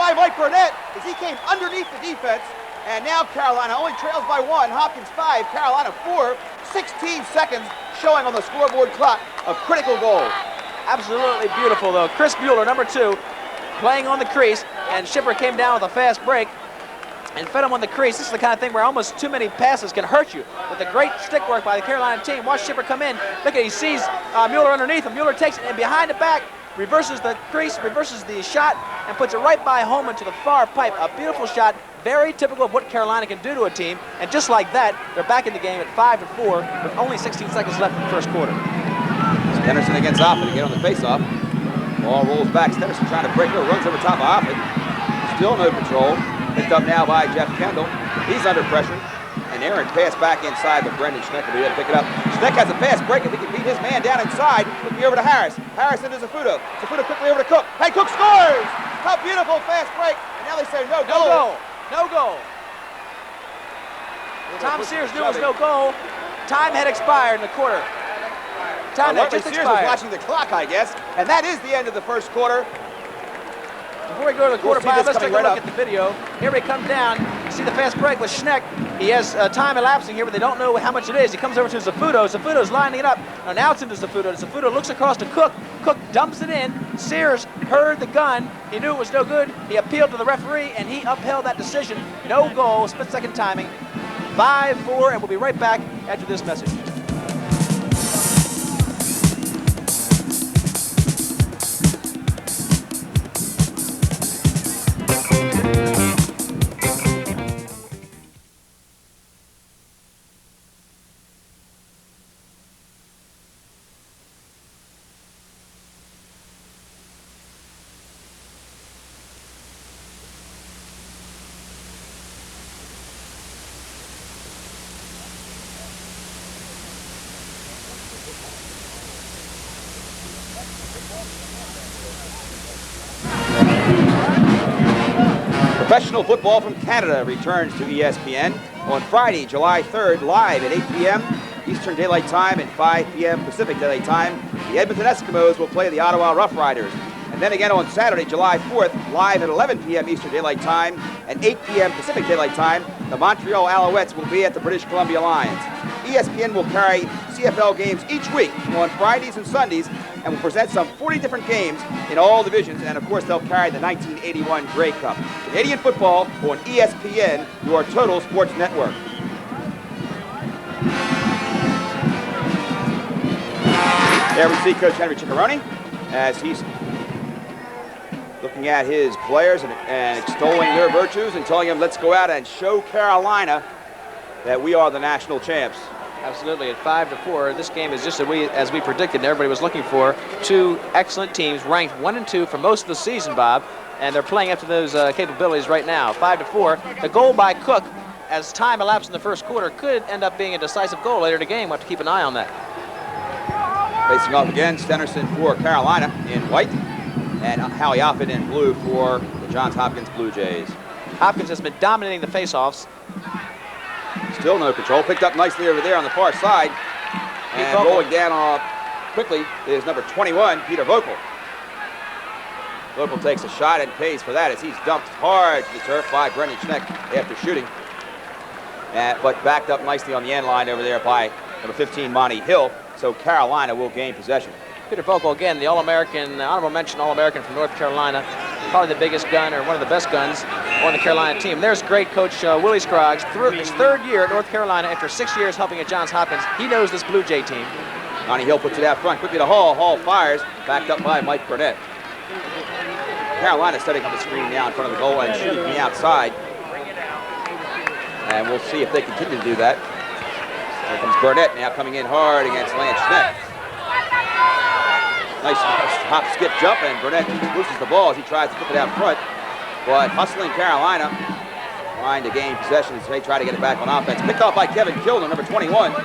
by Mike Burnett as he came underneath the defense. And now Carolina only trails by 1. Hopkins 5, Carolina 4. 16 seconds showing on the scoreboard clock. A critical goal. Absolutely beautiful, though. Chris Bueller, number 2, playing on the crease, and Shipper came down with a fast break and fed him on the crease. This is the kind of thing where almost too many passes can hurt you. With the great stick work by the Carolina team, watch Shipper come in. Look at, he sees Mueller underneath him. Mueller takes it, and behind the back, reverses the crease, reverses the shot, and puts it right by Holman to the far pipe. A beautiful shot, very typical of what Carolina can do to a team. And just like that, they're back in the game at 5-4 with only 16 seconds left in the first quarter. Stenderson against Offit again on the faceoff. Ball rolls back. Stenderson trying to break her, runs over top of Offit. Still no control. Picked up now by Jeff Kendall. He's under pressure. And Aaron passed back inside, but Brendan Schneck will be there to pick it up. Schneck has a fast break. If he can beat his man down inside, looking over to Harris. Harris into Zafuto. Zafuto quickly over to Cook. Hey, Cook scores! How beautiful fast break. And now they say no goal. No goal. No goal. Tom Sears knew it was no goal. Time had expired in the quarter. Time had just Sears expired. was watching the clock, I guess. And that is the end of the first quarter. Before we go to the quarter five, let's take a look at the video. Here he comes down. You see the fast break with Schneck. He has time elapsing here, but they don't know how much it is. He comes over to Zafuto. Zafuto's lining it up. Now it's into Zafuto. Zafuto looks across to Cook. Cook dumps it in. Sears heard the gun. He knew it was no good. He appealed to the referee, and he upheld that decision. No goal, split-second timing. 5-4, and we'll be right back after this message. Professional football from Canada returns to ESPN on Friday, July 3rd, live at 8 p.m. Eastern Daylight Time and 5 p.m. Pacific Daylight Time. The Edmonton Eskimos will play the Ottawa Rough Riders. And then again on Saturday, July 4th, live at 11 p.m. Eastern Daylight Time and 8 p.m. Pacific Daylight Time, the Montreal Alouettes will be at the British Columbia Lions. ESPN will carry CFL games each week on Fridays and Sundays and will present some 40 different games in all divisions, and of course they'll carry the 1981 Grey Cup. Canadian football on ESPN, your total sports network. There we see Coach Henry Ciccarone as he's looking at his players and extolling their virtues and telling them, let's go out and show Carolina that we are the national champs. Absolutely, at 5-4, this game is just as we predicted and everybody was looking for. Two excellent teams ranked 1 and 2 for most of the season, Bob, and they're playing up to those capabilities right now. 5-4. The goal by Cook, as time elapsed in the first quarter, could end up being a decisive goal later in the game. We'll have to keep an eye on that. Facing off again, Stenderson for Carolina in white, and Howie Offit in blue for the Johns Hopkins Blue Jays. Hopkins has been dominating the faceoffs. Still no control. Picked up nicely over there on the far side. And rolling down quickly is number 21, Peter Vocal. Vocal takes a shot and pays for that as he's dumped hard to the turf by Brendan Schneck after shooting. But backed up nicely on the end line over there by number 15, Monty Hill. So Carolina will gain possession. Peter Vocal, again, the All-American, honorable mention All-American from North Carolina. Probably the biggest gun, or one of the best guns on the Carolina team. There's great coach Willie Scroggs, his third year at North Carolina after 6 years helping at Johns Hopkins. He knows this Blue Jay team. Monty Hill puts it out front, quickly to Hall. Hall fires, backed up by Mike Burnett. Carolina setting up a screen now in front of the goal and shooting from the outside. And we'll see if they continue to do that. Here comes Burnett now coming in hard against Lance Schneck. Nice hop, skip, jump, and Burnett loses the ball as he tries to flip it out front. But hustling Carolina, trying to gain possession as they try to get it back on offense. Picked off by Kevin Kilner, number 21.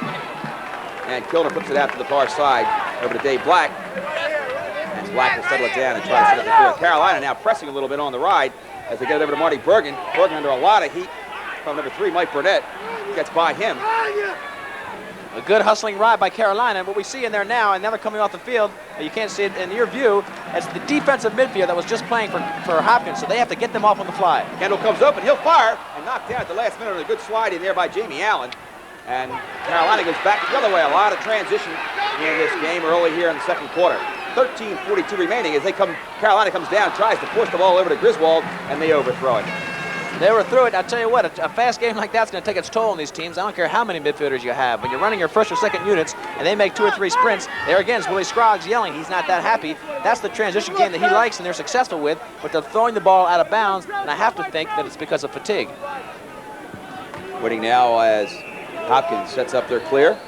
And Kilner puts it out to the far side over to Dave Black. And Black will settle it down and try to set up the field. Carolina now pressing a little bit on the ride as they get it over to Marty Bergen. Bergen under a lot of heat from number 3, Mike Burnett. Gets by him. A good hustling ride by Carolina. And what we see in there now, and now they're coming off the field, you can't see it in your view, it's the defensive midfield that was just playing for Hopkins, so they have to get them off on the fly. Kendall comes open, he'll fire, and knocked down at the last minute. A good slide in there by Jamie Allen. And Carolina goes back the other way. A lot of transition in this game early here in the second quarter. 13:42 remaining as Carolina comes down, tries to push the ball over to Griswold, and they overthrow it. They overthrew it. I'll tell you what, a fast game like that's going to take its toll on these teams. I don't care how many midfielders you have. When you're running your first or second units and they make 2 or 3 sprints, there again is Willie Scroggs yelling. He's not that happy. That's the transition game that he likes and they're successful with, but they're throwing the ball out of bounds, and I have to think that it's because of fatigue. Waiting now as Hopkins sets up their clear.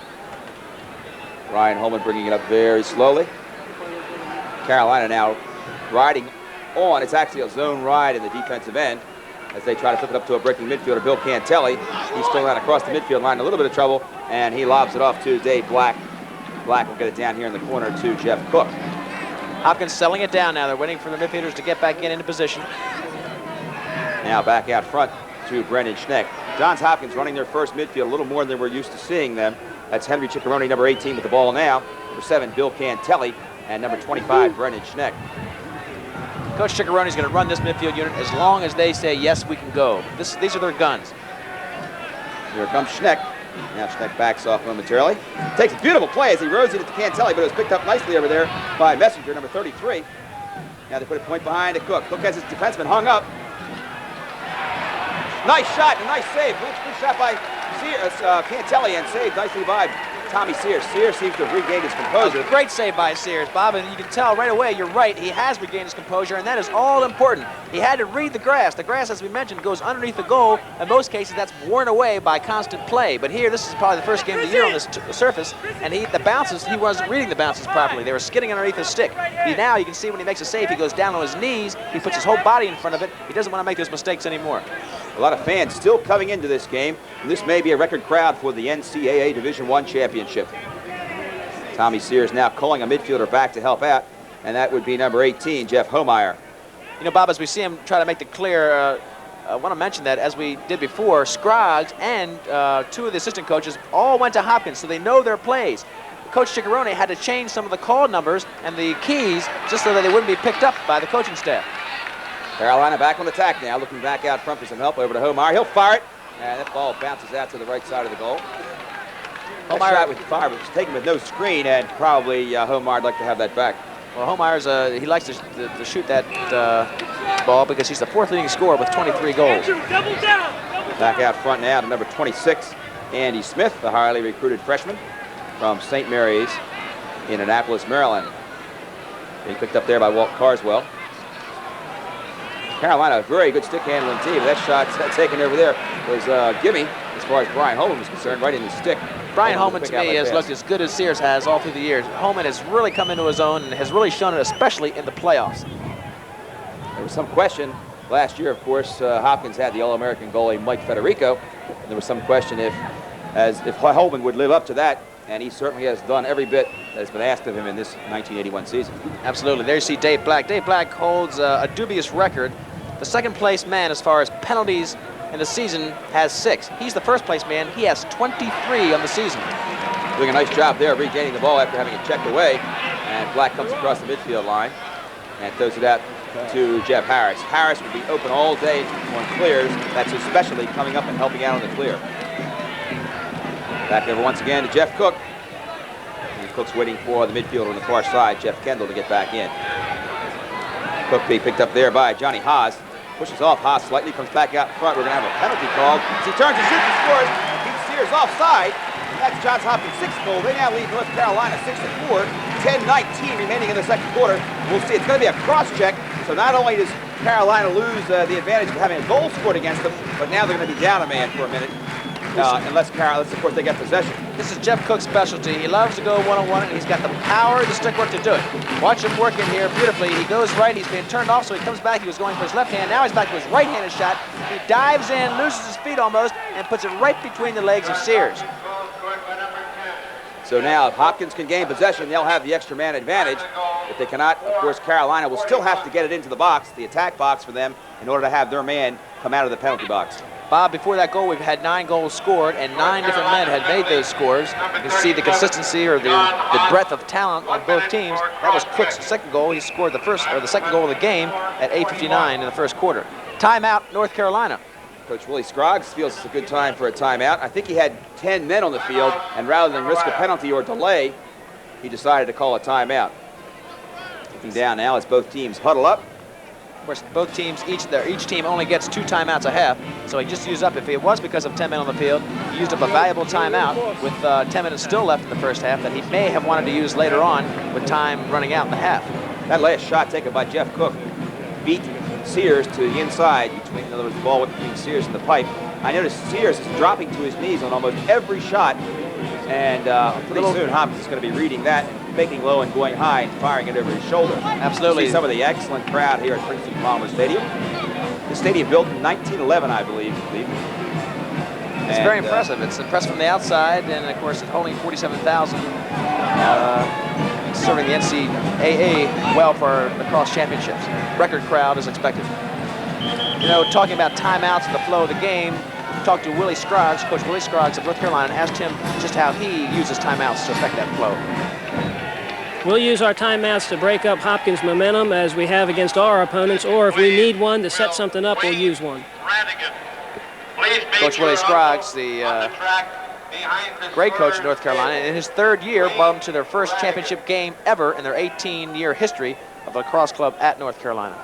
Ryan Holman bringing it up very slowly. Carolina now riding on. It's actually a zone ride in the defensive end as they try to flip it up to a breaking midfielder, Bill Cantelli. He's still out across the midfield line, a little bit of trouble, and he lobs it off to Dave Black. Black will get it down here in the corner to Jeff Cook. Hopkins selling it down now. They're waiting for the midfielders to get back into position. Now back out front to Brendan Schneck. Johns Hopkins running their first midfield a little more than we're used to seeing them. That's Henry Ciccarone, number 18, with the ball now. Number 7, Bill Cantelli, and number 25, Brendan Schneck. Coach Ciccarone is going to run this midfield unit as long as they say, yes, we can go. These are their guns. Here comes Schneck. Now Schneck backs off momentarily. Takes a beautiful play as he rows it to Cantelli, but it was picked up nicely over there by Messenger, number 33. Now they put a point behind to Cook. Cook has his defenseman hung up. Nice shot and a nice save. Good shot by Cantelli and saved nicely by Tommy Sears. Sears seems to have regained his composure. Great save by Sears, Bob, and you can tell right away, you're right, he has regained his composure, and that is all important. He had to read the grass. The grass, as we mentioned, goes underneath the goal. In most cases, that's worn away by constant play. But here, this is probably the first game of the year on this surface, and the bounces, he wasn't reading the bounces properly. They were skidding underneath his stick. Now you can see when he makes a save, he goes down on his knees, he puts his whole body in front of it. He doesn't want to make those mistakes anymore. A lot of fans still coming into this game, and this may be a record crowd for the NCAA Division I championship. Tommy Sears now calling a midfielder back to help out, and that would be number 18, Jeff Homeyer. You know, Bob, as we see him try to make the clear, I want to mention that, as we did before, Scroggs and 2 of the assistant coaches all went to Hopkins, so they know their plays. Coach Ciccarone had to change some of the call numbers and the keys just so that they wouldn't be picked up by the coaching staff. Carolina back on attack now, looking back out front for some help over to Homeyer. He'll fire it, and that ball bounces out to the right side of the goal. That shot with fire was taken with no screen, and probably Homeyer'd like to have that back. Well, Homeyer's he likes to shoot that ball because he's the 4th leading scorer with 23 goals. Back out front now to number 26, Andy Smith, the highly recruited freshman from St. Mary's in Annapolis, Maryland. Being picked up there by Walt Carswell. Carolina, a very good stick handling team. That shot taken over there was a gimme as far as Brian Holman was concerned, right in the stick. Brian Holman, to me, has looked as good as Sears has all through the years. Holman has really come into his own and has really shown it, especially in the playoffs. There was some question last year, of course. Hopkins had the All-American goalie Mike Federico. And there was some question if Holman would live up to that, and he certainly has done every bit that has been asked of him in this 1981 season. Absolutely. There you see Dave Black. Dave Black holds a dubious record. The second-place man as far as penalties in the season has 6. He's the first-place man. He has 23 on the season. Doing a nice job there, regaining the ball after having it checked away. And Black comes across the midfield line and throws it out to Jeff Harris. Harris would be open all day on clears. That's especially coming up and helping out on the clear. Back over once again to Jeff Cook. And Cook's waiting for the midfielder on the far side, Jeff Kendall, to get back in. Cook being picked up there by Johnny Haas. Pushes off Haas slightly, comes back out in front. We're going to have a penalty called. As he turns and shoots and scores, keeps Sears offside. And that's Johns Hopkins' 6th goal. They now lead North Carolina 6-4. 10-19 remaining in the second quarter. We'll see. It's going to be a cross check. So not only does Carolina lose the advantage of having a goal scored against them, but now they're going to be down a man for a minute. Unless, of course, they get possession. This is Jeff Cook's specialty. He loves to go one-on-one, and he's got the power, the stick work to do it. Watch him work in here beautifully. He goes right. He's being turned off, so he comes back. He was going for his left hand. Now he's back to his right-handed shot. He dives in, loses his feet almost, and puts it right between the legs of Sears. So now, if Hopkins can gain possession, they'll have the extra man advantage. If they cannot, of course, Carolina will still have to get it into the box, the attack box for them, in order to have their man come out of the penalty box. Bob, before that goal, we've had 9 goals scored, and 9 different men had made those scores. You can see the consistency or the breadth of talent on both teams. That was Cook's second goal. He scored the second goal of the game at 8:59 in the first quarter. Timeout, North Carolina. Coach Willie Scroggs feels it's a good time for a timeout. I think he had 10 men on the field, and rather than risk a penalty or delay, he decided to call a timeout. Looking down now as both teams huddle up. Of course, both teams, each team only gets 2 timeouts a half, so he just used up, if it was because of 10 men on the field, he used up a valuable timeout with 10 minutes still left in the first half that he may have wanted to use later on with time running out in the half. That last shot taken by Jeff Cook beat Sears to the inside, in other words, the ball went between Sears and the pipe. I noticed Sears is dropping to his knees on almost every shot, and pretty soon Hopkins is going to be reading that, making low and going high and firing it over his shoulder. Absolutely. See some of the excellent crowd here at Princeton Palmer Stadium. The stadium built in 1911, I believe. It's very impressive. It's impressive from the outside, and of course it's holding 47,000, serving the NCAA well for lacrosse championships. Record crowd is expected. You know, talking about timeouts and the flow of the game, talked to Willie Scroggs, Coach Willie Scroggs of North Carolina, and asked him just how he uses timeouts to affect that flow. We'll use our timeouts to break up Hopkins' momentum as we have against our opponents, or if we need one to set something up, we'll use one. Coach Willie Scroggs, the great coach of North Carolina, in his 3rd year, brought them to their first championship game ever in their 18-year history of the lacrosse club at North Carolina.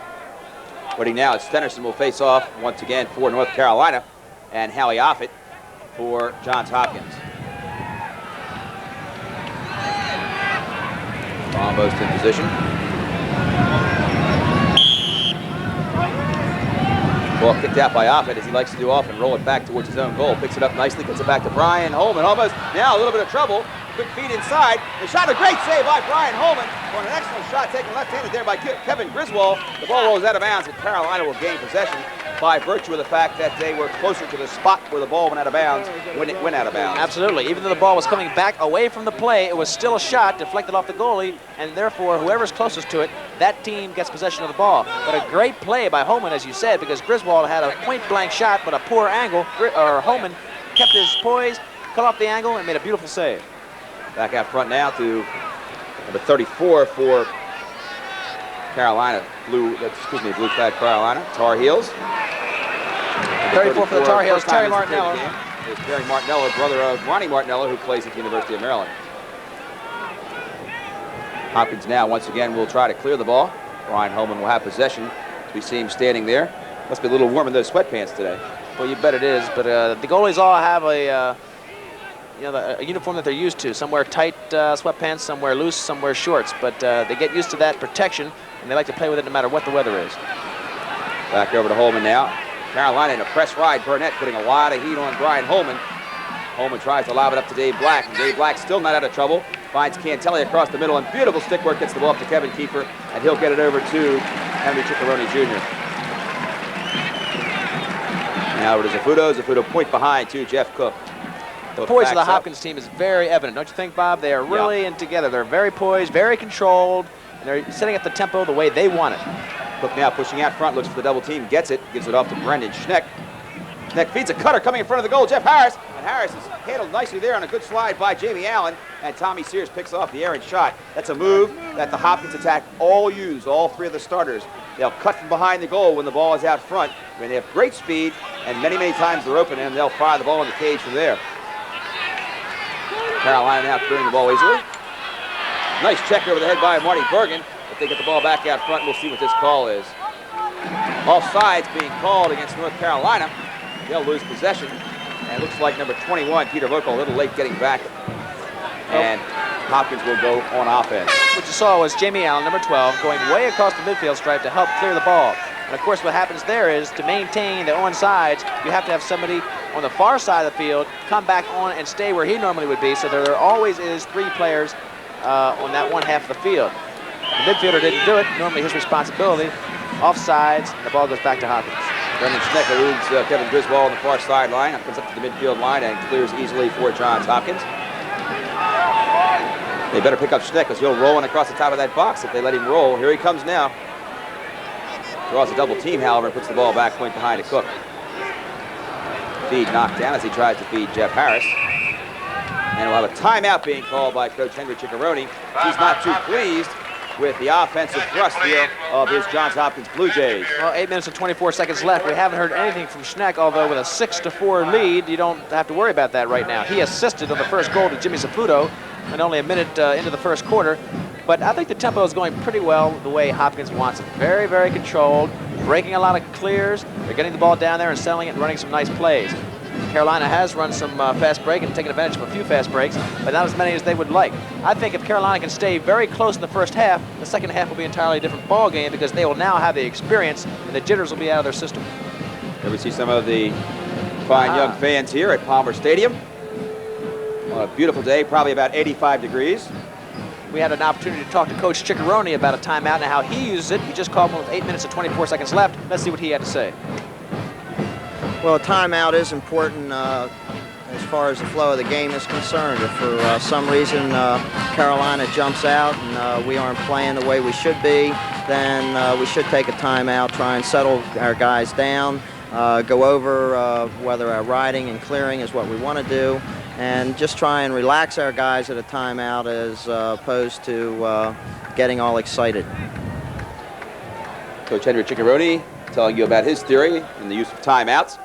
Waiting now, Stennerson will face off once again for North Carolina, and Howie Offit for Johns Hopkins. Almost in position. Ball kicked out by Offit, as he likes to do often, roll it back towards his own goal. Picks it up nicely, gets it back to Brian Holman. Almost now a little bit of trouble. Quick feed inside. The shot, a great save by Brian Holman. For an excellent shot taken left-handed there by Kevin Griswold. The ball rolls out of bounds, and Carolina will gain possession by virtue of the fact that they were closer to the spot where the ball went out of bounds when it went out of bounds. Absolutely. Even though the ball was coming back away from the play, it was still a shot deflected off the goalie, and therefore whoever's closest to it, that team gets possession of the ball. But a great play by Holman, as you said, because Griswold had a point-blank shot but a poor angle. Holman kept his poise, cut off the angle, and made a beautiful save. Back out front now to number 34 for Carolina, blue-clad Carolina, Tar Heels. 34 for the Tar Heels, Terry Martinello. There's Terry Martinello, brother of Ronnie Martinello, who plays at the University of Maryland. Hopkins now, once again, will try to clear the ball. Brian Holman will have possession. We see him standing there. Must be a little warm in those sweatpants today. Well, you bet it is, but the goalies all have a uniform that they're used to. Some wear tight sweatpants, some wear loose, some wear shorts, but they get used to that protection, and they like to play with it no matter what the weather is. Back over to Holman now. Carolina in a press ride. Burnett putting a lot of heat on Brian Holman. Holman tries to lob it up to Dave Black, and Dave Black still not out of trouble. Finds Cantelli across the middle, and beautiful stick work, gets the ball up to Kevin Kiefer, and he'll get it over to Henry Ciccarone Jr. Now it is Zafudo point behind to Jeff Cook. The poise of the Hopkins team is very evident, don't you think, Bob? They are really in together. They're very poised, very controlled, and they're setting up the tempo the way they want it. Cook now pushing out front, looks for the double team, gets it, gives it off to Brendan Schneck. Schneck feeds a cutter coming in front of the goal, Jeff Harris, and Harris is handled nicely there on a good slide by Jamie Allen, and Tommy Sears picks off the errant shot. That's a move that the Hopkins attack all use, all 3 of the starters. They'll cut from behind the goal when the ball is out front. I mean, they have great speed, and many times they're open, and they'll fire the ball in the cage from there. Carolina now clearing the ball easily. Nice check over the head by Marty Bergen, but they get the ball back out front, and we'll see what this call is. Offsides being called against North Carolina. They'll lose possession, and it looks like number 21, Peter Local, a little late getting back, and Hopkins will go on offense. What you saw was Jamie Allen, number 12, going way across the midfield stripe to help clear the ball. And of course what happens there is, to maintain the onsides, you have to have somebody on the far side of the field come back on and stay where he normally would be, so there always is 3 players on that one half of the field. The midfielder didn't do it, normally his responsibility. Offsides, and the ball goes back to Hopkins. Brendan Schneck eludes Kevin Griswold on the far sideline, comes up to the midfield line and clears easily for Johns Hopkins. They better pick up Schneck, because he'll roll in across the top of that box if they let him roll. Here he comes now. Draws a double team, however, and puts the ball back point behind to Cook. feed knocked down as he tries to feed Jeff Harris. And we'll have a timeout being called by Coach Henry Ciccarone. He's not too pleased with the offensive thrust here of his Johns Hopkins Blue Jays. Well, 8 minutes and 24 seconds left. We haven't heard anything from Schneck, although with a 6-4 lead, you don't have to worry about that right now. He assisted on the first goal to Jimmy Saputo and only a minute into the first quarter. But I think the tempo is going pretty well the way Hopkins wants it. Very, very controlled, breaking a lot of clears. They're getting the ball down there and settling it and running some nice plays. Carolina has run some fast break and taken advantage of a few fast breaks, but not as many as they would like. I think if Carolina can stay very close in the first half, the second half will be an entirely different ball game because they will now have the experience and the jitters will be out of their system. Here we see some of the fine young fans here at Palmer Stadium. On a beautiful day, probably about 85 degrees. We had an opportunity to talk to Coach Ciccarone about a timeout and how he uses it. He just called one with 8 minutes and 24 seconds left. Let's see what he had to say. Well, a timeout is important as far as the flow of the game is concerned. If for some reason Carolina jumps out and we aren't playing the way we should be, then we should take a timeout, try and settle our guys down, go over whether our riding and clearing is what we want to do, and just try and relax our guys at a timeout as opposed to getting all excited. Coach Henry Ciccarone telling you about his theory and the use of timeouts.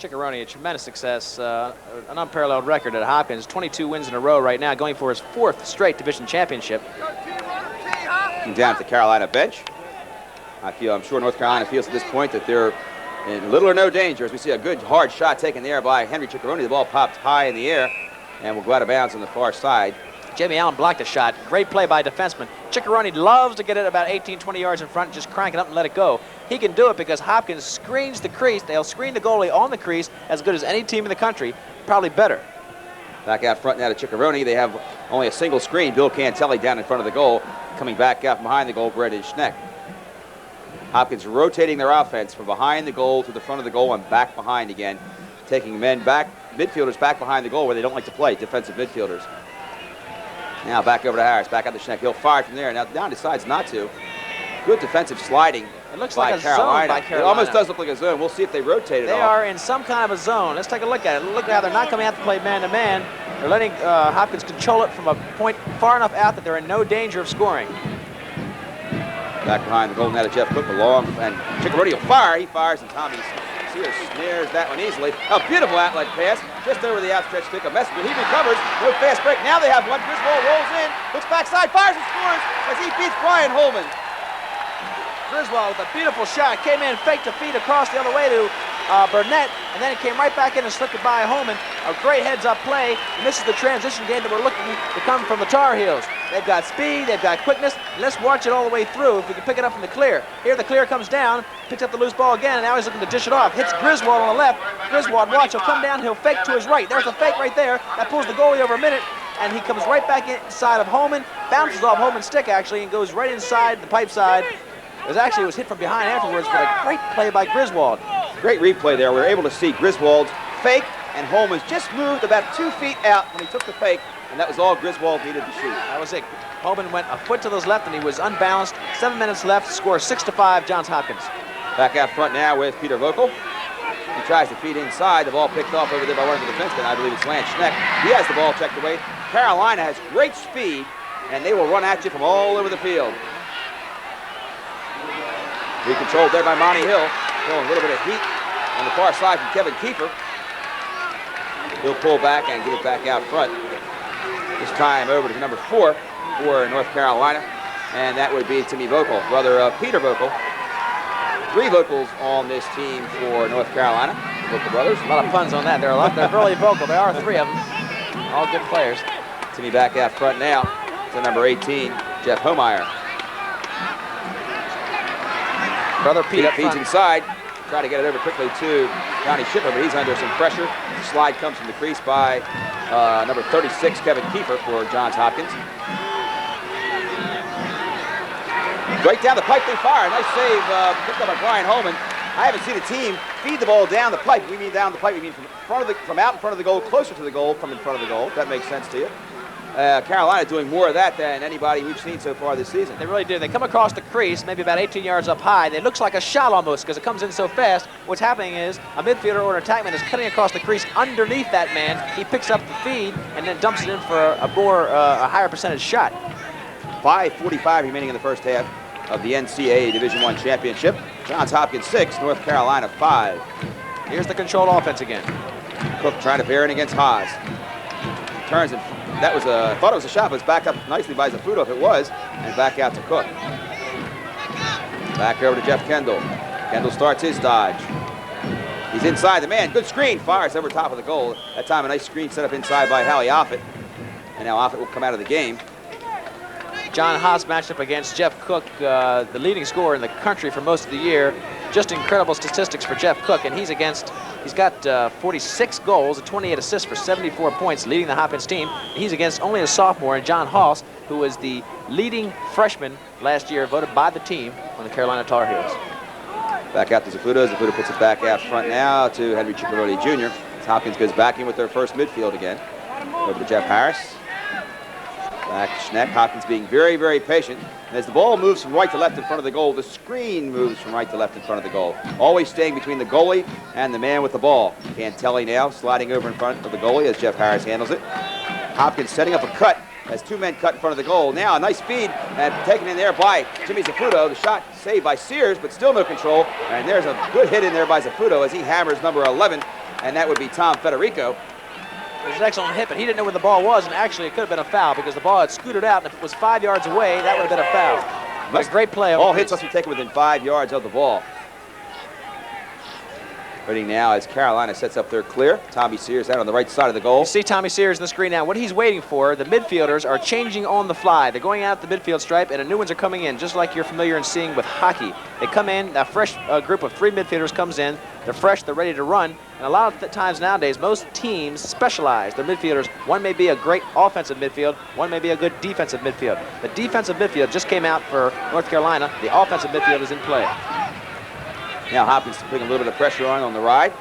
Ciccarone, a tremendous success, an unparalleled record at Hopkins, 22 wins in a row right now, going for his 4th straight division championship. Down at the Carolina bench. I'm sure North Carolina feels at this point that they're in little or no danger as we see a good hard shot taken there by Henry Ciccarone. The ball popped high in the air and will go out of bounds on the far side. Jamie Allen blocked the shot. Great play by a defenseman. Ciccarone loves to get it about 18, 20 yards in front, just crank it up and let it go. He can do it because Hopkins screens the crease. They'll screen the goalie on the crease as good as any team in the country, probably better. Back out front now to Ciccarone. They have only a single screen. Bill Cantelli down in front of the goal. Coming back out behind the goal, Brendan Schneck. Hopkins rotating their offense from behind the goal to the front of the goal and back behind again. Taking men back, midfielders back behind the goal where they don't like to play, defensive midfielders. Now back over to Harris, back out to Schneck. He'll fire from there. Now down decides not to. Good defensive sliding. It looks by like a Carolina. zone by Carolina. It almost does look like a zone. We'll see if they rotate it They are in some kind of a zone. Let's take a look at it. Look how they're not coming out to play man-to-man. They're letting Hopkins control it from a point far enough out that they're in no danger of scoring. Back behind the goal now to Jeff Cook, along, and Ciccarone will fire. He fires, and Tommy Sears snares that one easily. A beautiful outlet pass, just over the outstretched stick of Messenger. He recovers, no fast break. Now they have one. Griswold rolls in, looks backside, fires and scores as he beats Brian Holman. Griswold with a beautiful shot, came in, faked a feed across the other way to Burnett, and then it came right back in and slipped it by Holman. A great heads-up play, and this is the transition game that we're looking to come from the Tar Heels. They've got speed, they've got quickness, and let's watch it all the way through if we can pick it up from the clear. Here the clear comes down, picks up the loose ball again, and now he's looking to dish it off. Hits Griswold on the left. Griswold, watch, he'll come down, he'll fake to his right. There's a fake right there. That pulls the goalie over a minute, and he comes right back inside of Holman, bounces off Holman's stick actually, and goes right inside the pipe side. It was hit from behind afterwards, but a great play by Griswold. Great replay there. We were able to see Griswold's fake, and Holman's just moved about 2 feet out when he took the fake, and that was all Griswold needed to shoot. That was it. Holman went a foot to the left, and he was unbalanced. 7 minutes left, score 6-5, Johns Hopkins. Back out front now with Peter Vogel. He tries to feed inside. The ball picked off over there by one of the defensemen. I believe it's Lance Schneck. He has the ball checked away. Carolina has great speed, and they will run at you from all over the field. Recontrolled there by Monty Hill. Feeling a little bit of heat on the far side from Kevin Kiefer. He'll pull back and get it back out front. This time over to number 4 for North Carolina, and that would be Timmy Vogel, brother of Peter Vogel. 3 Vocals on this team for North Carolina, Vogel brothers. A lot of puns on that. They're really vocal. There are 3 of them. All good players. Timmy back out front now to number 18, Jeff Homeyer. Brother Pete feeds inside, try to get it over quickly to Johnny Shipper, but he's under some pressure. The slide comes from the crease by number 36, Kevin Kiefer for Johns Hopkins. Right down the pipe they fire. Nice save picked up by Brian Holman. I haven't seen a team feed the ball down the pipe. We mean down the pipe, we mean from out in front of the goal, closer to the goal, from in front of the goal. If that makes sense to you. Carolina doing more of that than anybody we've seen so far this season. They really do. They come across the crease, maybe about 18 yards up high. It looks like a shot almost because it comes in so fast. What's happening is a midfielder or an attackman is cutting across the crease underneath that man. He picks up the feed and then dumps it in for a higher percentage shot. 5:45 remaining in the first half of the NCAA Division I Championship. Johns Hopkins 6, North Carolina 5. Here's the controlled offense again. Cook trying to bear in against Haas. Turns and that was I thought it was a shot, but it's backed up nicely by Zafuto if it was, and back out to Cook. Back over to Jeff Kendall. Kendall starts his dodge. He's inside the man. Good screen. Fires over top of the goal. That time a nice screen set up inside by Hallie Offit. And now Offit will come out of the game. John Haas matched up against Jeff Cook, the leading scorer in the country for most of the year. Just incredible statistics for Jeff Cook, and he's got 46 goals and 28 assists for 74 points, leading the Hopkins team. He's against only a sophomore, John Haas, who was the leading freshman last year, voted by the team on the Carolina Tar Heels. Back out to Zafuto. Zafuto puts it back out front now to Henry Ciccarone Jr. As Hopkins goes back in with their first midfield again. Over to Jeff Harris. Back to Schneck. Hopkins being very, very patient. And as the ball moves from right to left in front of the goal, the screen moves from right to left in front of the goal. Always staying between the goalie and the man with the ball. Cantelli now sliding over in front of the goalie as Jeff Harris handles it. Hopkins setting up a cut as two men cut in front of the goal. Now a nice feed and taken in there by Jimmy Zafuto. The shot saved by Sears, but still no control. And there's a good hit in there by Zafuto as he hammers number 11, and that would be Tom Federico. It was an excellent hit, but he didn't know where the ball was, and actually it could have been a foul because the ball had scooted out, and if it was 5 yards away, that would have been a foul. But a great play. All hits must be taken within 5 yards of the ball. Waiting now as Carolina sets up their clear. Tommy Sears out on the right side of the goal. You see Tommy Sears in the screen now. What he's waiting for, the midfielders are changing on the fly. They're going out the midfield stripe, and the new ones are coming in, just like you're familiar in seeing with hockey. They come in, a fresh group of 3 midfielders comes in. They're fresh, they're ready to run. And a lot of times nowadays, most teams specialize their midfielders. One may be a great offensive midfield, one may be a good defensive midfield. The defensive midfield just came out for North Carolina. The offensive midfield is in play. Now Hopkins putting a little bit of pressure on the ride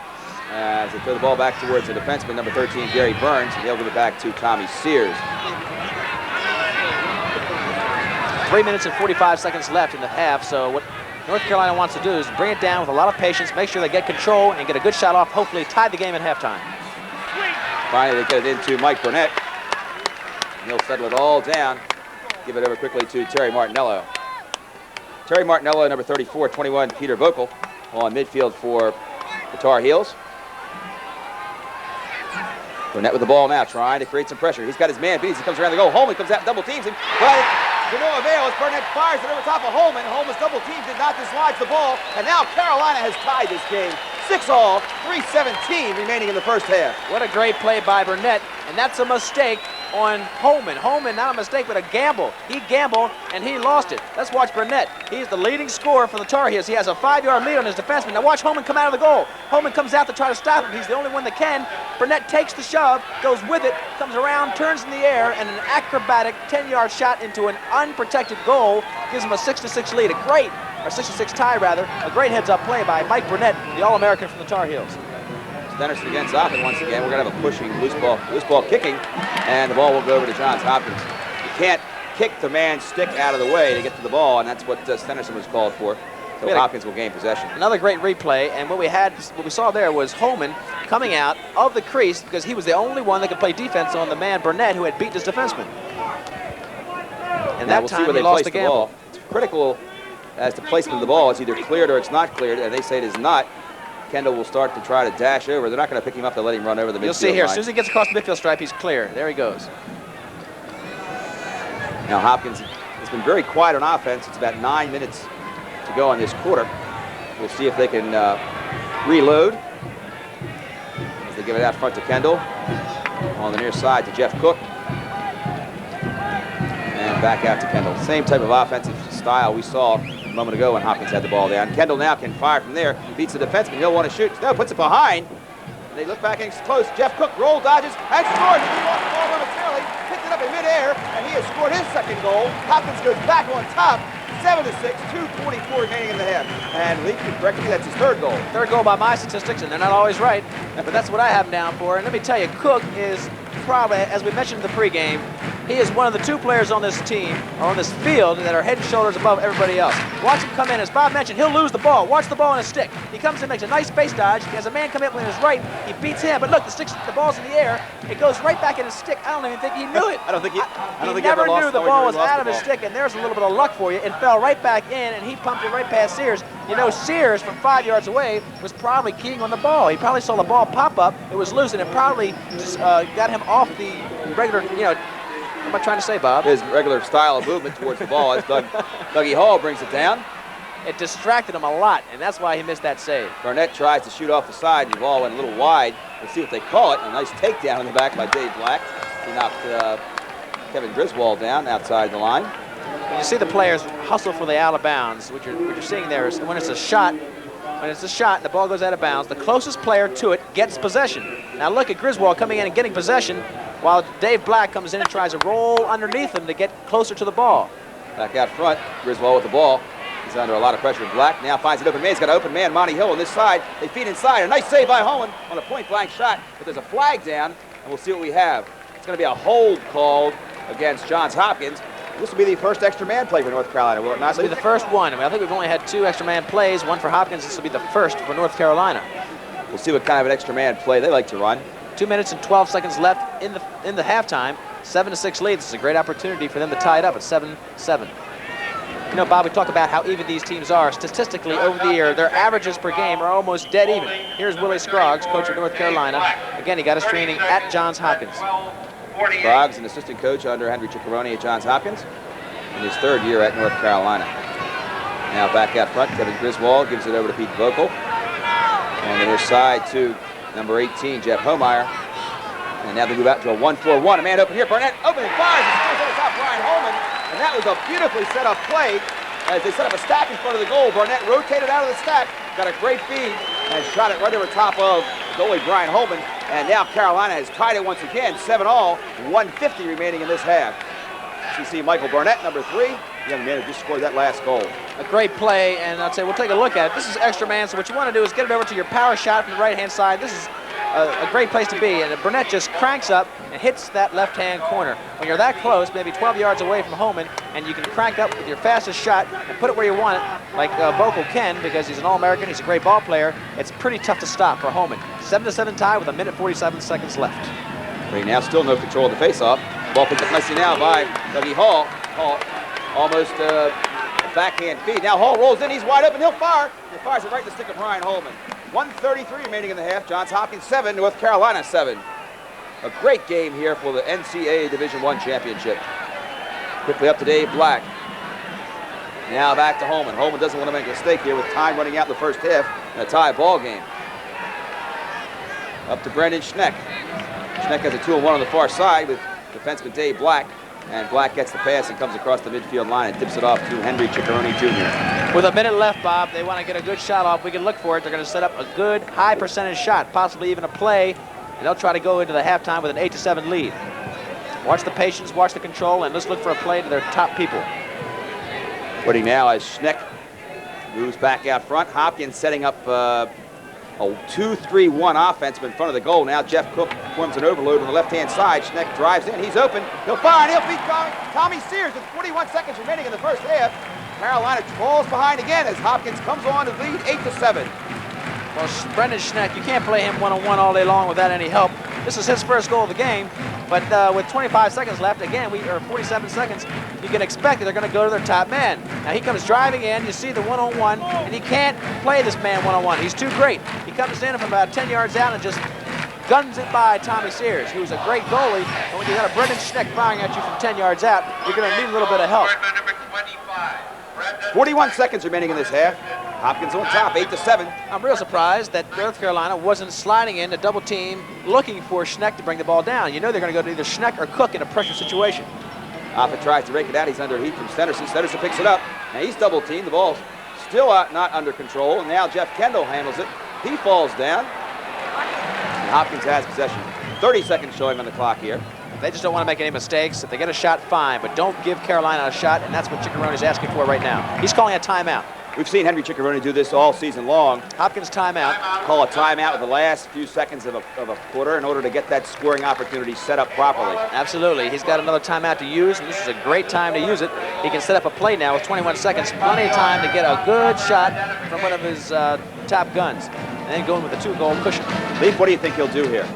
as they throw the ball back towards the defenseman, number 13, Gary Burns, and they'll give it back to Tommy Sears. 3 minutes and 45 seconds left in the half, so what North Carolina wants to do is bring it down with a lot of patience, make sure they get control and get a good shot off, hopefully tie the game at halftime. Finally, they get it into Mike Burnett, and he'll settle it all down. Give it over quickly to Terry Martinello. Terry Martinello, number 34, 21, Peter Vocal on midfield for the Tar Heels. Burnett with the ball now, trying to create some pressure. He's got his man beat as he comes around the goal. Holman comes out and double teams him, but to no avail as Burnett fires it over top of Holman. Holman's double team did not dislodge the ball, and now Carolina has tied this game. 6-all, 3:17 remaining in the first half. What a great play by Burnett, and that's a mistake on Holman. Holman, not a mistake, but a gamble. He gambled, and he lost it. Let's watch Burnett. He's the leading scorer for the Tar Heels. He has a 5-yard lead on his defenseman. Now watch Holman come out of the goal. Holman comes out to try to stop him. He's the only one that can. Burnett takes the shove, goes with it, comes around, turns in the air, and an acrobatic 10-yard shot into an unprotected goal gives him a 6-6 lead. Or 6-6 tie, rather. A great heads-up play by Mike Burnett, the All-American from the Tar Heels. Stennerson against Offit once again. We're going to have a pushing loose ball kicking, and the ball will go over to Johns Hopkins. You can't kick the man's stick out of the way to get to the ball, and that's what Stennerson was called for. So Hopkins will gain possession. Another great replay, and what we saw there was Holman coming out of the crease because he was the only one that could play defense on the man Burnett who had beaten his defenseman. And that time he lost the gamble. It's critical as to placement of the ball. It's either cleared or it's not cleared, and they say it is not. Kendall will start to try to dash over. They're not going to pick him up to let him run over the midfield line. You'll see here, as soon as he gets across the midfield stripe, he's clear. There he goes. Now Hopkins has been very quiet on offense. It's about 9 minutes to go in this quarter. We'll see if they can reload as they give it out front to Kendall. On the near side to Jeff Cook. And back out to Kendall. Same type of offensive style we saw a moment ago when Hopkins had the ball down. Kendall now can fire from there. He beats the defenseman. He'll want to shoot. No, puts it behind. And they look back and it's close. Jeff Cook roll dodges and scores. He lost the ball momentarily. Picked it up in midair, and he has scored his second goal. Hopkins goes back on top. 7-6, 2:24 remaining in the half. And Lee can correct me, that's his third goal. Third goal by my statistics, and they're not always right, but that's what I have him down for. And let me tell you, Cook is probably, as we mentioned in the pregame, He is one of the 2 players on this team, or on this field, that are head and shoulders above everybody else. Watch him come in. As Bob mentioned, he'll lose the ball. Watch the ball on his stick. He comes in, makes a nice face dodge. He has a man come in with his right. He beats him, but look, the ball's in the air. It goes right back in his stick. I don't even think he knew it. I don't think he never knew the ball was out of his stick, and there's a little bit of luck for you. It fell right back in, and he pumped it right past Sears. You know, Sears, from 5 yards away, was probably keying on the ball. He probably saw the ball pop up. It was loose, and it probably just got him off the regular, what am I trying to say, Bob? His regular style of movement towards the ball as Dougie Hall brings it down. It distracted him a lot, and that's why he missed that save. Barnett tries to shoot off the side, and the ball went a little wide. Let's see what they call it. A nice takedown in the back by Dave Black. He knocked Kevin Griswold down outside the line. When you see the players hustle for the out of bounds, what you're seeing there is when it's a shot, and the ball goes out of bounds, the closest player to it gets possession. Now look at Griswold coming in and getting possession, while Dave Black comes in and tries to roll underneath him to get closer to the ball. Back out front, Griswold with the ball. He's under a lot of pressure. Black now finds an open man. He's got an open man, Monty Hill on this side. They feed inside. A nice save by Holman on a point-blank shot, but there's a flag down, and we'll see what we have. It's going to be a hold called against Johns Hopkins. This will be the first extra man play for North Carolina, will it not? This will be the first one. I think we've only had 2 extra man plays, one for Hopkins. This will be the first for North Carolina. We'll see what kind of an extra man play they like to run. 2 minutes and 12 seconds left in the halftime. 7-6 lead. This is a great opportunity for them to tie it up at 7-7. You know, Bob, we talk about how even these teams are. Statistically, over the year, their averages per game are almost dead even. Here's Willie Scroggs, coach of North Carolina. Again, he got his training at Johns Hopkins. Scroggs, an assistant coach under Henry Ciccarone at Johns Hopkins in his 3rd year at North Carolina. Now back out front, Kevin Griswold gives it over to Pete Vocal. On the near side to number 18, Jeff Homeyer. And now they move out to a 1-4-1. A man open here. Barnett open and fires. He scores on the top, Brian Holman. And that was a beautifully set up play as they set up a stack in front of the goal. Barnett rotated out of the stack, got a great feed, and shot it right over top of goalie Brian Holman. And now Carolina has tied it once again, 7-all, 1:50 remaining in this half. You see Michael Barnett, number 3, young man who just scored that last goal. A great play, and I'd say we'll take a look at it. This is extra man, so what you want to do is get it over to your power shot from the right-hand side. This is a great place to be, and Burnett just cranks up and hits that left-hand corner. When you're that close, maybe 12 yards away from Holman, and you can crank up with your fastest shot and put it where you want it, like Vocal can, because he's an All-American, he's a great ball player. It's pretty tough to stop for Holman. 7-7 tie with 1:47 left. But now still no control of the face-off. Ball picked up nicely now by Dougie Hall. Hall almost a backhand feed. Now Hall rolls in, he's wide open, he'll fire. He fires it right in the stick of Brian Holman. 1:33 remaining in the half. Johns Hopkins 7, North Carolina 7. A great game here for the NCAA Division I championship. Quickly up to Dave Black. Now back to Holman. Holman doesn't want to make a mistake here with time running out in the first half and a tie ball game. Up to Brendan Schneck. Schneck has a 2-on-1 on the far side with defenseman Dave Black. And Black gets the pass and comes across the midfield line and tips it off to Henry Ciccarone Jr. With a minute left, Bob, they want to get a good shot off. We can look for it. They're going to set up a good, high percentage shot, possibly even a play, and they'll try to go into the halftime with an 8-7 lead. Watch the patience, watch the control, and let's look for a play to their top people. Putting now as Schneck moves back out front. Hopkins setting up a 2-3-1 offense in front of the goal. Now Jeff Cook forms an overload on the left-hand side. Schneck drives in. He's open. He'll fire, and he'll beat Tommy Sears with 41 seconds remaining in the first half. Carolina falls behind again as Hopkins comes on to lead 8-7. Well, Brendan Schneck, you can't play him one-on-one all day long without any help. This is his first goal of the game, but with 25 seconds left, again, or 47 seconds, you can expect that they're going to go to their top man. Now he comes driving in, you see the one-on-one, and he can't play this man one-on-one. He's too great. He comes in from about 10 yards out and just guns it by Tommy Sears, who's a great goalie, and when you got a Brendan Schneck firing at you from 10 yards out, you're going to need a little bit of help. 41 seconds remaining in this half. Hopkins on top, 8-7. I'm real surprised that North Carolina wasn't sliding in to double team, looking for Schneck to bring the ball down. You know they're going to go to either Schneck or Cook in a pressure situation. Offit tries to rake it out. He's under heat from Stenderson. Stenderson picks it up. Now he's double teamed. The ball's still not under control. And now Jeff Kendall handles it. He falls down. And Hopkins has possession. 30 seconds showing on the clock here. They just don't want to make any mistakes. If they get a shot, fine, but don't give Carolina a shot, and that's what Ciccarone's asking for right now. He's calling a timeout. We've seen Henry Ciccarone do this all season long. Hopkins timeout. Call a timeout with the last few seconds of a quarter in order to get that scoring opportunity set up properly. Absolutely. He's got another timeout to use, and this is a great time to use it. He can set up a play now with 21 seconds. Plenty of time to get a good shot from one of his top guns. And then going with a 2-goal cushion. Leaf, what do you think he'll do here?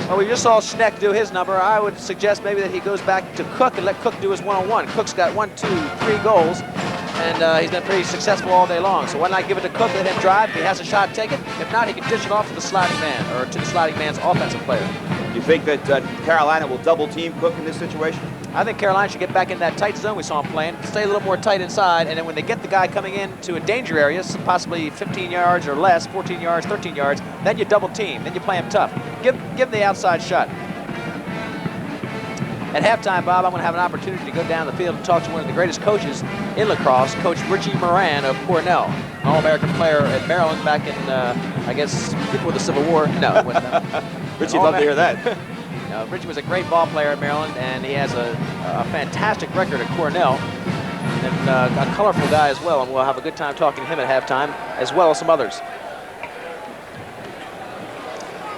Well, we just saw Schneck do his number. I would suggest maybe that he goes back to Cook and let Cook do his one-on-one. Cook's got 1, 2, 3 goals, and he's been pretty successful all day long. So why not give it to Cook, let him drive? If he has a shot, take it. If not, he can dish it off to the sliding man, or to the sliding man's offensive player. You think that Carolina will double-team Cook in this situation? I think Carolina should get back in that tight zone we saw him playing, stay a little more tight inside, and then when they get the guy coming into a danger area, possibly 15 yards or less, 14 yards, 13 yards, then you double team, then you play him tough. Give him the outside shot. At halftime, Bob, I'm going to have an opportunity to go down the field and talk to one of the greatest coaches in lacrosse, Coach Richie Moran of Cornell, an All-American player at Maryland back in, I guess, before the Civil War. No, it wasn't. Richie'd love to hear that. Richie was a great ball player at Maryland, and he has a fantastic record at Cornell, and a colorful guy as well, and we'll have a good time talking to him at halftime, as well as some others.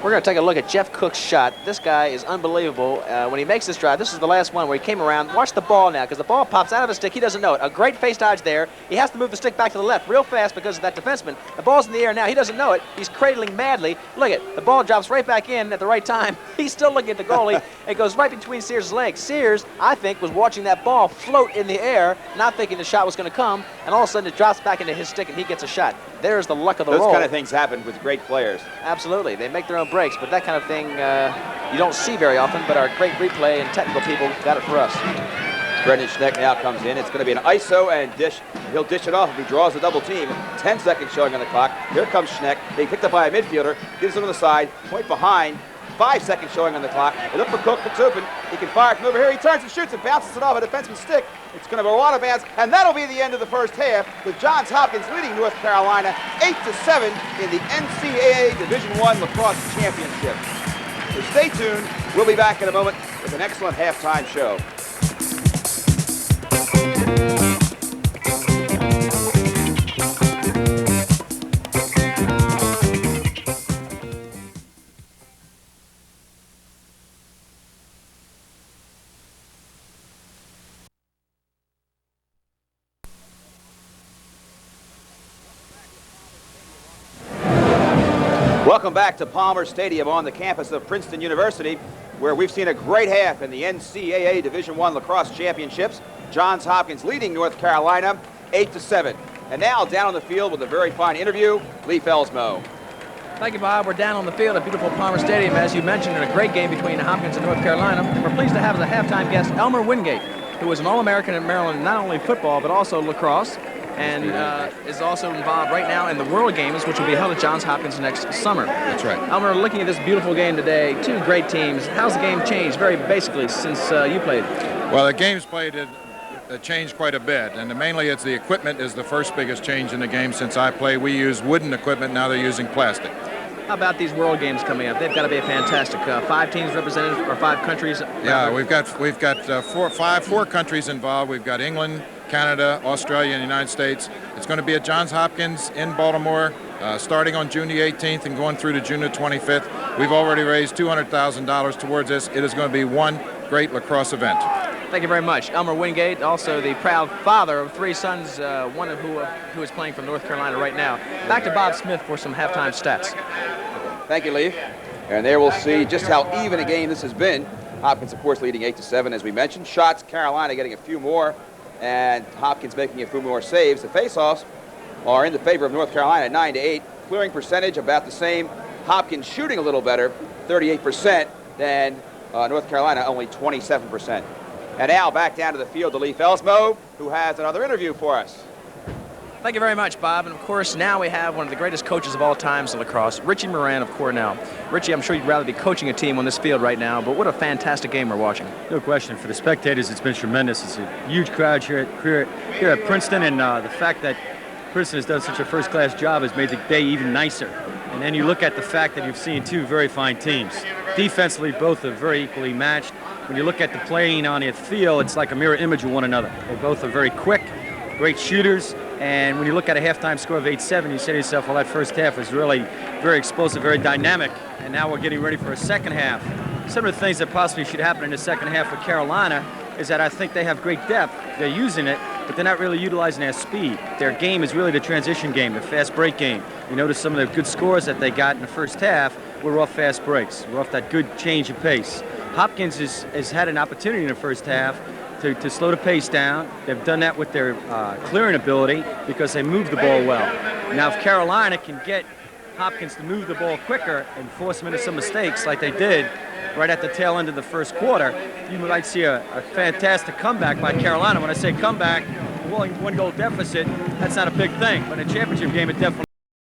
We're going to take a look at Jeff Cook's shot. This guy is unbelievable. When he makes this drive, this is the last one where he came around. Watch the ball now, because the ball pops out of his stick. He doesn't know it. A great face dodge there. He has to move the stick back to the left real fast because of that defenseman. The ball's in the air now. He doesn't know it. He's cradling madly. Look at the ball drops right back in at the right time. He's still looking at the goalie. It goes right between Sears' legs. Sears, I think, was watching that ball float in the air, not thinking the shot was going to come, and all of a sudden it drops back into his stick and he gets a shot. There's the luck of the roll. Those kind of things happen with great players. Absolutely. They make their own breaks, but that kind of thing you don't see very often, but our great replay and technical people got it for us. Brendan Schneck now comes in. It's going to be an ISO and dish. He'll dish it off if he draws a double team. 10 seconds showing on the clock. Here comes Schneck. Being picked up by a midfielder. Gives him on the side. Point behind. 5 seconds showing on the clock. They look for Cook. Cook's open. He can fire from over here. He turns and shoots and bounces it off a defenseman's stick. It's going to go out of bounds, and that'll be the end of the first half, with Johns Hopkins leading North Carolina 8-7 in the NCAA Division I Lacrosse Championship. So stay tuned. We'll be back in a moment with an excellent halftime show. Welcome back to Palmer Stadium on the campus of Princeton University, where we've seen a great half in the NCAA Division I Lacrosse Championships. Johns Hopkins leading North Carolina 8-7. And now down on the field with a very fine interview, Lee Felsmo. Thank you, Bob. We're down on the field at beautiful Palmer Stadium, as you mentioned, in a great game between Hopkins and North Carolina. And we're pleased to have as a halftime guest Elmer Wingate, who was an All-American in Maryland, not only football, but also lacrosse, and is also involved right now in the World Games, which will be held at Johns Hopkins next summer. That's right. Elmer, looking at this beautiful game today, two great teams. How's the game changed, very basically, since you played? Well, the game's played changed quite a bit, and mainly it's the equipment is the first biggest change in the game since I played. We use wooden equipment, now they're using plastic. How about these World Games coming up? They've got to be fantastic. 5 teams represented, or 5 countries? Yeah, we've got four countries involved. We've got England, Canada, Australia, and the United States. It's going to be at Johns Hopkins in Baltimore, starting on June the 18th and going through to June the 25th. We've already raised $200,000 towards this. It is going to be one great lacrosse event. Thank you very much. Elmer Wingate, also the proud father of 3 sons, one of who is playing from North Carolina right now. Back to Bob Smith for some halftime stats. Thank you, Leaf. And there we'll see just how even a game this has been. Hopkins, of course, leading 8-7, as we mentioned. Shots, Carolina getting a few more, and Hopkins making a few more saves. The face-offs are in the favor of North Carolina at 9-8. Clearing percentage about the same. Hopkins shooting a little better, 38%, than North Carolina, only 27%. And now back down to the field to Lee Felsmo, who has another interview for us. Thank you very much, Bob. And of course, now we have one of the greatest coaches of all times in lacrosse, Richie Moran of Cornell. Richie, I'm sure you'd rather be coaching a team on this field right now, but what a fantastic game we're watching. No question. For the spectators, it's been tremendous. It's a huge crowd here at Princeton, and the fact that Princeton has done such a first-class job has made the day even nicer. And then you look at the fact that you've seen 2 very fine teams. Defensively, both are very equally matched. When you look at the playing on the field, it's like a mirror image of one another. They both are very quick, great shooters, And when you look at a halftime score of 8-7, you say to yourself, well, that first half was really very explosive, very dynamic, and now we're getting ready for a second half. Some of the things that possibly should happen in the second half for Carolina is that I think they have great depth. They're using it, but they're not really utilizing their speed. Their game is really the transition game, the fast break game. You notice some of the good scores that they got in the first half were off fast breaks. We're off that good change of pace. Hopkins has had an opportunity in the first half to slow the pace down. They've done that with their clearing ability because they move the ball well. Now, if Carolina can get Hopkins to move the ball quicker and force him into some mistakes like they did right at the tail end of the first quarter, you might see a fantastic comeback by Carolina. When I say comeback, one goal deficit, that's not a big thing. But in a championship game, it definitely